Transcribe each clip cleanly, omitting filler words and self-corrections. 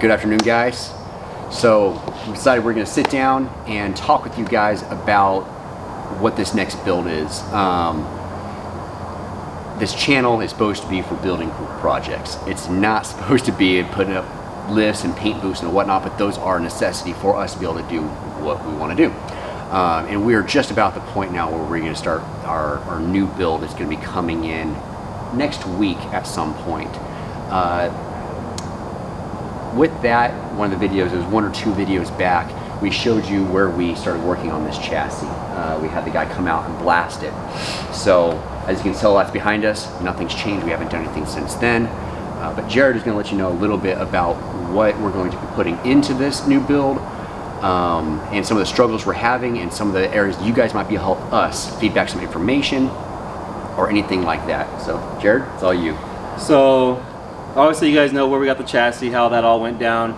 Good afternoon, guys. So we decided we're going to sit down and talk with you guys about what this next build is. This channel is supposed to be for building group projects. It's not supposed to be putting up lifts and paint booths and whatnot, but those are a necessity for us to be able to do what we want to do. And we're just about the point now where we're going to start our new build. It's going to be coming in next week at some point. With that, one of the videos, it was one or two videos back, we showed you where we started working on this chassis. We had the guy come out and blast it. So as you can tell, that's behind us. Nothing's changed. We haven't done anything since then. But Jared is going to let you know a little bit about what we're going to be putting into this new build, and some of the struggles we're having, and some of the areas you guys might be able to help us feedback some information or anything like that. So Jared, it's all you. So obviously you guys know where we got the chassis, how that all went down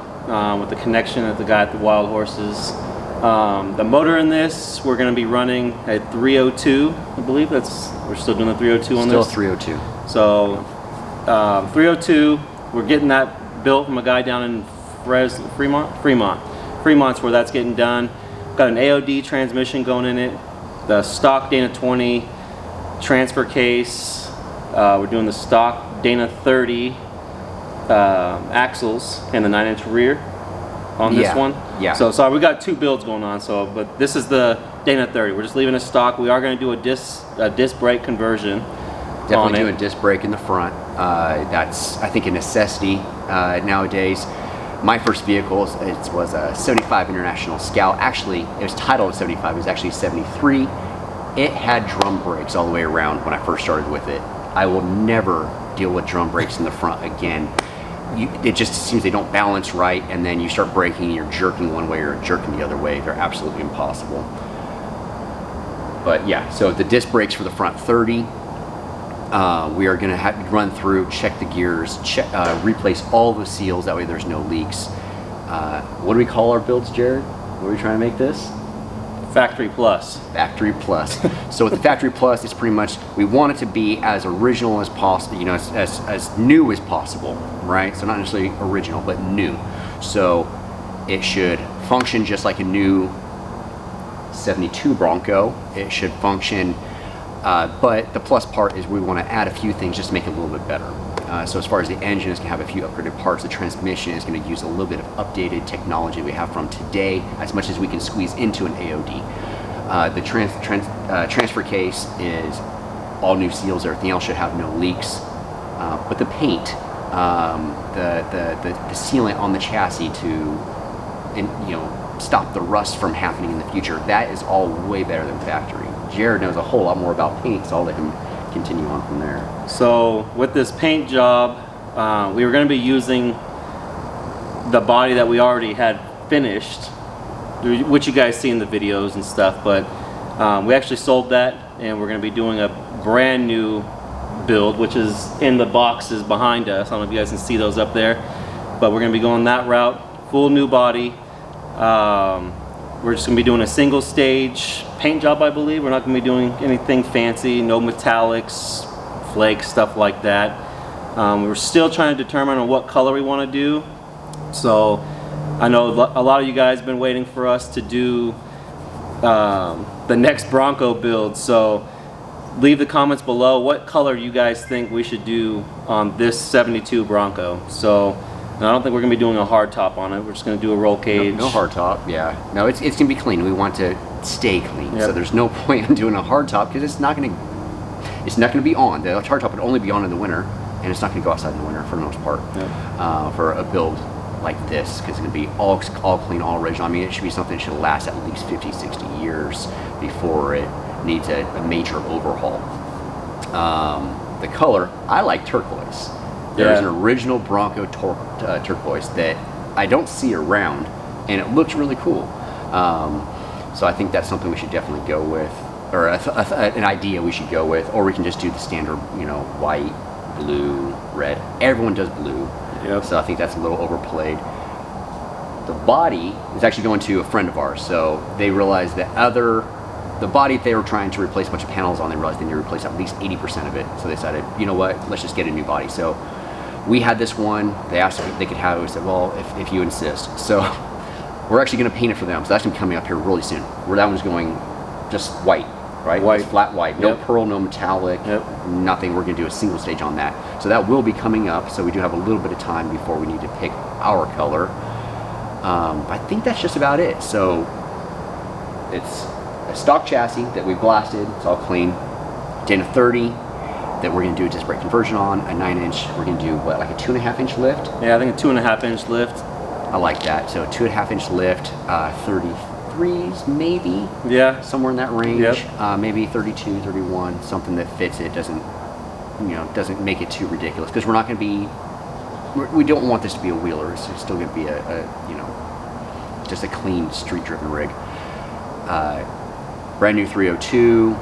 with the connection of the guy at the Wild Horses. The motor in this, we're going to be running at 302, I believe. We're still doing the 302 on this? Still 302. So 302, we're getting that built from a guy down in Fremont's where that's getting done. Got an AOD transmission going in it, the stock Dana 20 transfer case. We're doing the stock Dana 30 axles and the 9-inch rear on this one. Yeah. So sorry, we got two builds going on. So, but this is the Dana 30. We're just leaving it stock. We are going to do a disc brake conversion. Definitely do a disc brake in the front. That's, I think, a necessity nowadays. My first vehicle was a 75 International Scout. Actually, it was titled 75. It was actually 73. It had drum brakes all the way around when I first started with it. I will never deal with drum brakes in the front again. It just seems they don't balance right, and then you start braking and you're jerking one way or jerking the other way. They're absolutely impossible. But yeah, so the disc brakes for the front 30. We are going to have to run through, check the gears, replace all the seals. That way there's no leaks. What do we call our builds, Jared? What are we trying to make this? Factory Plus. Factory Plus. So with the Factory Plus, it's pretty much, we want it to be as original as possible, you know, as new as possible, right? So not necessarily original, but new. So it should function just like a new 72 Bronco. It should function, but the plus part is we want to add a few things just to make it a little bit better. So as far as the engine is going to have a few upgraded parts, the transmission is going to use a little bit of updated technology we have from today, as much as we can squeeze into an AOD. The transfer case is all new seals. Everything else should have no leaks. But the paint, the sealant on the chassis to, stop the rust from happening in the future, that is all way better than factory. Jared knows a whole lot more about paint, so I'll let him continue on from there. So with this paint job, we were going to be using the body that we already had finished, which you guys see in the videos and stuff, but we actually sold that, and we're going to be doing a brand new build, which is in the boxes behind us. I don't know if you guys can see those up there, but we're going to be going that route, full new body. We're just going to be doing a single stage paint job, I believe. We're not going to be doing anything fancy, no metallics, flakes, stuff like that. We're still trying to determine on what color we want to do. So I know a lot of you guys have been waiting for us to do the next Bronco build. So leave the comments below what color you guys think we should do on this 72 Bronco. So I don't think we're going to be doing a hard top on it. We're just going to do a roll cage. No hard top, yeah. No, it's going to be clean. We want to stay clean. Yep. So there's no point in doing a hard top because it's not going to be on. The hard top would only be on in the winter, and it's not going to go outside in the winter for the most part. Yep. For a build like this, because it's going to be all clean, all original. I mean, it should be something that should last at least 50, 60 years before it needs a major overhaul. The color, I like turquoise. There's an original Bronco turquoise that I don't see around, and it looks really cool. So I think that's something we should definitely go with, or an idea we should go with, or we can just do the standard, white, blue, red. Everyone does blue, so I think that's a little overplayed. The body is actually going to a friend of ours, so they realized that the body they were trying to replace a bunch of panels on, they realized they need to replace at least 80% of it. So they decided, you know what, let's just get a new body. So We had this one. They asked if they could have it. We said, well, if you insist. So we're actually going to paint it for them. So that's going to be coming up here really soon. Where that one's going just white, right? White. It's flat white. No Yep. pearl, no metallic, nothing. We're going to do a single stage on that. So that will be coming up. So we do have a little bit of time before we need to pick our color. I think that's just about it. So it's a stock chassis that we blasted. It's all clean. Dana 30 that we're going to do a disc brake conversion on. A 9-inch. We're going to do what, like a 2.5-inch lift? Yeah, I think a 2.5-inch lift. I like that. So a 2.5-inch lift, 33s maybe. Yeah. Somewhere in that range. Yep. Maybe 32, 31. Something that fits it. Doesn't make it too ridiculous, because we're not going to be. We don't want this to be a wheeler. It's still going to be just a clean street-driven rig. Brand new 302,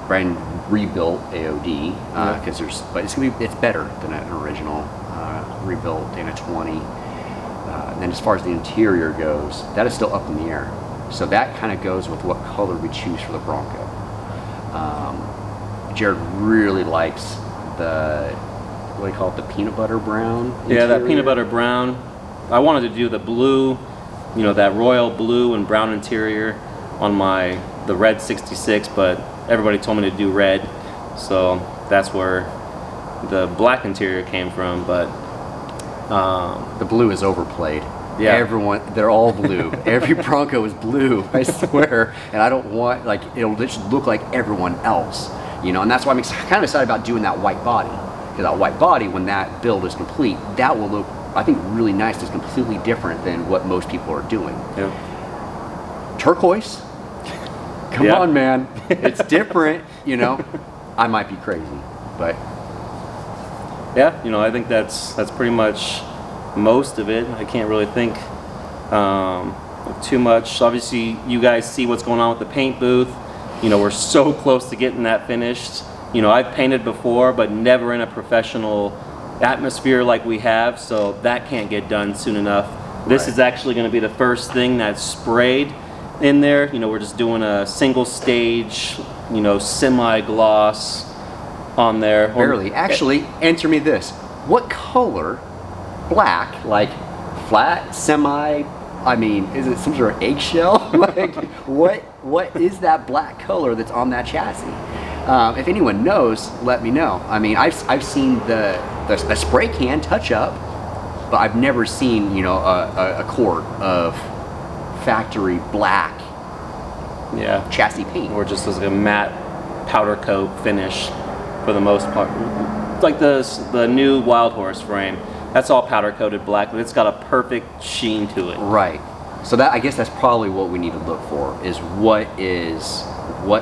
brand rebuilt AOD, because but it's better than an original rebuilt Dana 20. And then as far as the interior goes, that is still up in the air. So that kind of goes with what color we choose for the Bronco. Jared really likes what do they call it, the peanut butter brown interior? Yeah, that peanut butter brown. I wanted to do the blue, that royal blue and brown interior on the red 66, but everybody told me to do red, so that's where the black interior came from. But the blue is overplayed. Yeah, they're all blue. Every Bronco is blue, I swear. And I don't want, it'll just look like everyone else, and that's why I'm kind of excited about doing that white body. Because that white body, when that build is complete, that will look, I think, really nice. It's completely different than what most people are doing. yeah. Turquoise? Come on, man. It's different, I might be crazy, but yeah, I think that's pretty much most of it. I can't really think of too much. Obviously, you guys see what's going on with the paint booth. We're so close to getting that finished. I've painted before, but never in a professional atmosphere like we have, so that can't get done soon enough. This is actually going to be the first thing that's sprayed in there. We're just doing a single stage, semi-gloss on there. barely. Actually, answer me this. What color, black, like flat, semi, is it some sort of eggshell? What is that black color that's on that chassis? If anyone knows, let me know. I've seen the spray can touch up, but I've never seen a quart of factory black chassis paint. Or just as a matte powder coat finish for the most part. Like the new Wild Horse frame, that's all powder coated black, but it's got a perfect sheen to it. Right. So I guess that's probably what we need to look for, is what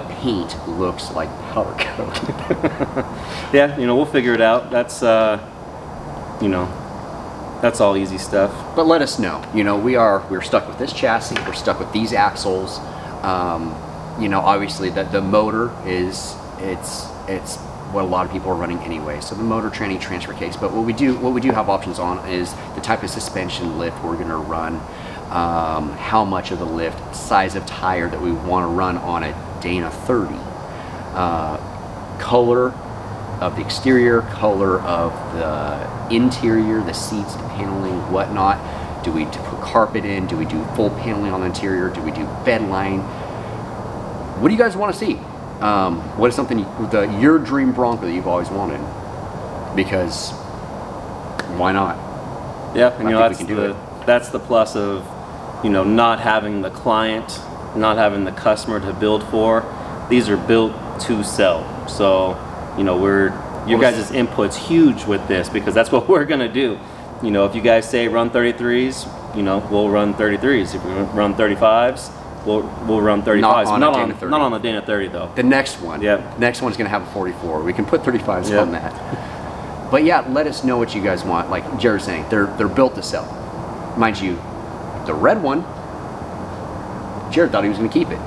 paint looks like powder coat. Yeah, we'll figure it out. That's that's all easy stuff. But let us know. We're stuck with this chassis. We're stuck with these axles. Obviously the motor it's what a lot of people are running anyway. So the motor, tranny, transfer case. But what we do have options on is the type of suspension lift we're going to run. How much of the lift, size of tire that we want to run on a Dana 30, color of the exterior, color of the interior, the seats, the paneling, whatnot. Do we put carpet in? Do we do full paneling on the interior? Do we do bed line? What do you guys want to see? What is something your dream Bronco that you've always wanted? Because why not? Yeah, and that's the plus of not having the client, not having the customer to build for. These are built to sell. So your guys' input's huge with this, because that's what we're gonna do. If you guys say run 33s, we'll run 33s. If we run 35s, we'll run 35s. Not on the Dana 30 though. The next one. Yep. The next one's gonna have a 44. We can put 35s on that. But yeah, let us know what you guys want. Like Jared's saying, they're built to sell. Mind you, the red one, Jared thought he was gonna keep it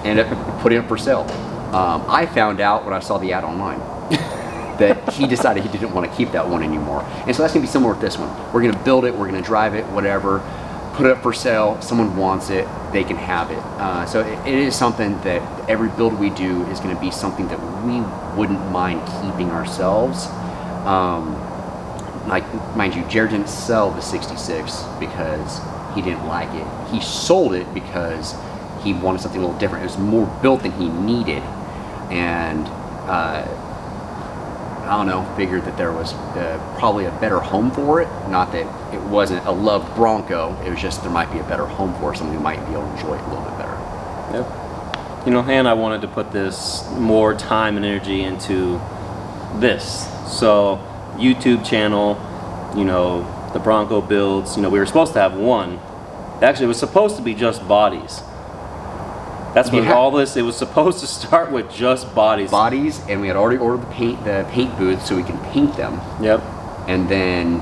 and put it up for sale. I found out when I saw the ad online that he decided he didn't want to keep that one anymore. And so that's going to be similar with this one. We're going to build it, we're going to drive it, whatever, put it up for sale, someone wants it, they can have it. So it is something that every build we do is going to be something that we wouldn't mind keeping ourselves. like, mind you, Jared didn't sell the 66 because he didn't like it. He sold it because he wanted something a little different. It was more built than he needed, and I don't know, figured that there was probably a better home for it. Not that it wasn't a loved Bronco, it was just there might be a better home for it, someone who might be able to enjoy it a little bit better. Yep. You know, and I wanted to put this more time and energy into this. So, YouTube channel, you know, the Bronco builds, you know, we were supposed to have one. Actually, it was supposed to be just bodies. That's what all this, it was supposed to start with just bodies. Bodies, and we had already ordered the paint booth so we can paint them. Yep. And then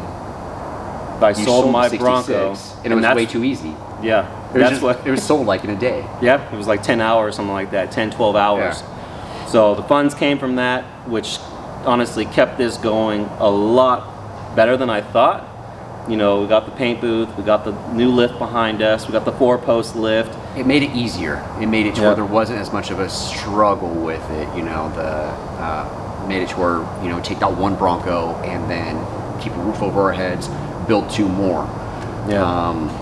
I sold my Bronco. And it was way too easy. Yeah. It was sold like in a day. Yeah, it was like 10 hours, something like that, 10, 12 hours. Yeah. So the funds came from that, which honestly kept this going a lot better than I thought. You know, we got the paint booth, we got the new lift behind us, we got the 4-post lift. It made it easier. It made it to where there wasn't as much of a struggle with it. You know, made it to where, you know, take out one Bronco and then keep a roof over our heads, build 2 more. Yeah.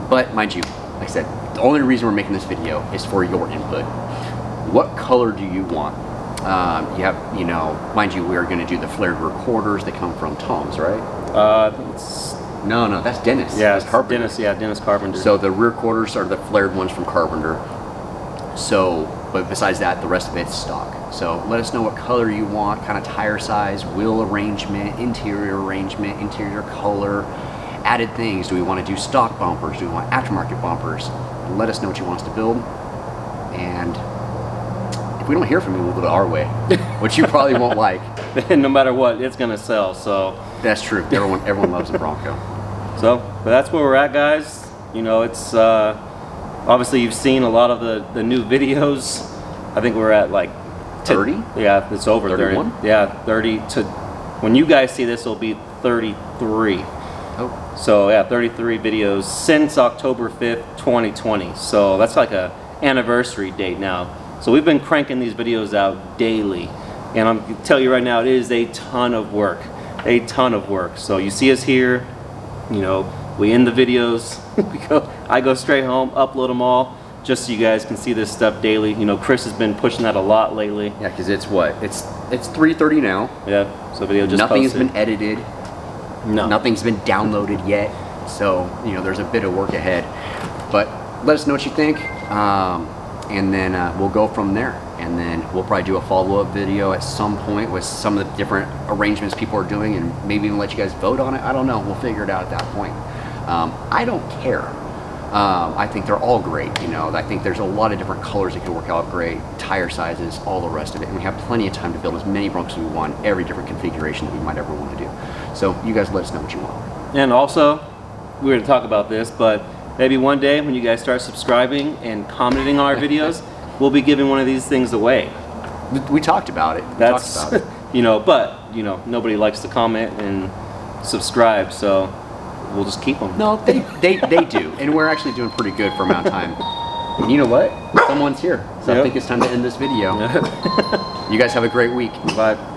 But mind you, like I said, the only reason we're making this video is for your input. What color do you want? You have, you know, mind you, we're going to do the flared rear quarters. They come from Tom's, right? No, that's Dennis. Yeah, that's Carpenter. Dennis Carpenter. So the rear quarters are the flared ones from Carpenter. So, but besides that, the rest of it's stock. So let us know what color you want, kind of tire size, wheel arrangement, interior color, added things. Do we want to do stock bumpers? Do we want aftermarket bumpers? Let us know what you want us to build. And if we don't hear from you, we'll go to our way, which you probably won't like. No matter what, it's gonna sell. So that's true. Everyone loves a Bronco. So, but that's where we're at, guys. You know, it's obviously you've seen a lot of the new videos. I think we're at like 30. Yeah, it's over 31? 30. Yeah, 30 to. When you guys see this, it'll be 33. Oh. So yeah, 33 videos since October 5th, 2020. So that's like a anniversary date now. So we've been cranking these videos out daily, and I'm gonna tell you right now, it is a ton of work. A ton of work. So you see us here, you know, we end the videos, I go straight home, upload them all, just so you guys can see this stuff daily. You know, Chris has been pushing that a lot lately. Yeah, because it's 3:30 now. Yeah, so video just Nothing posted. has been edited. No. Nothing's been downloaded yet. So, you know, there's a bit of work ahead. But let us know what you think. And then we'll go from there. And then we'll probably do a follow-up video at some point with some of the different arrangements people are doing, and maybe even let you guys vote on it. I don't know. We'll figure it out at that point. I don't care. I think they're all great. You know, I think there's a lot of different colors that could work out great, tire sizes, all the rest of it. And we have plenty of time to build as many Broncos as we want, every different configuration that we might ever want to do. So you guys let us know what you want. And also, we were going to talk about this, but maybe one day when you guys start subscribing and commenting on our videos, we'll be giving one of these things away. We talked about it. That's, you know, but, you know, nobody likes to comment and subscribe, so we'll just keep them. No, they do. And we're actually doing pretty good for amount of time. And you know what? Someone's here. So I think it's time to end this video. You guys have a great week. Bye.